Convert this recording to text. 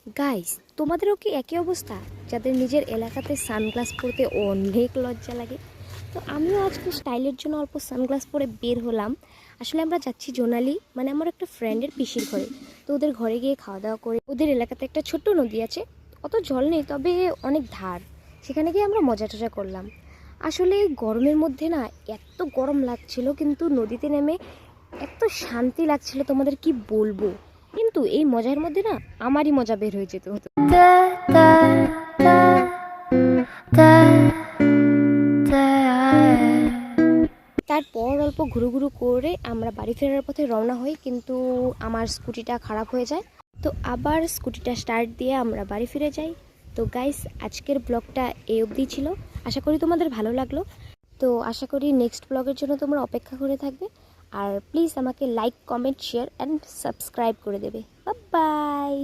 Guys, তোমাদেরও কি একই অবস্থা যাদের নিজের এলাকাতে সানগ্লাস পরতে অনেক লজ্জা লাগে? তো আমিও আজকে স্টাইলের জন্য অল্প সানগ্লাস পরে বের হলাম। আসলে আমরা যাচ্ছি জোনালি, মানে আমার একটা ফ্রেন্ডের পিসির ঘরে। তো ওদের ঘরে গিয়ে খাওয়া দাওয়া করে, ওদের এলাকাতে একটা ছোট্ট নদী আছে, অত জল নেই তবে অনেক ধার। সেখানে গিয়ে আমরা মজা টজা করলাম। আসলে এই গরমের মধ্যে না এত গরম লাগছিল, কিন্তু নদীতে নেমে এত শান্তি লাগছিল, তোমাদের কি বলবো। কিন্তু এই মজার মধ্যে না আমারই মজা বের হয়ে যেত হতো। তারপর অল্প ঘুরু ঘুরু করে আমরা বাড়ি ফেরার পথে রওনা হই, কিন্তু আমার স্কুটিটা খারাপ হয়ে যায়। তো আবার স্কুটিটা স্টার্ট দিয়ে আমরা বাড়ি ফিরে যাই। তো গাইস, আজকের ব্লগটা এই অবধি ছিল। আশা করি তোমাদের ভালো লাগলো। তো আশা করি নেক্সট ব্লগের জন্য তোমরা অপেক্ষা করে থাকবে। আর প্লিজ আমাকে like, comment, share and subscribe করে দেবে। Bye bye.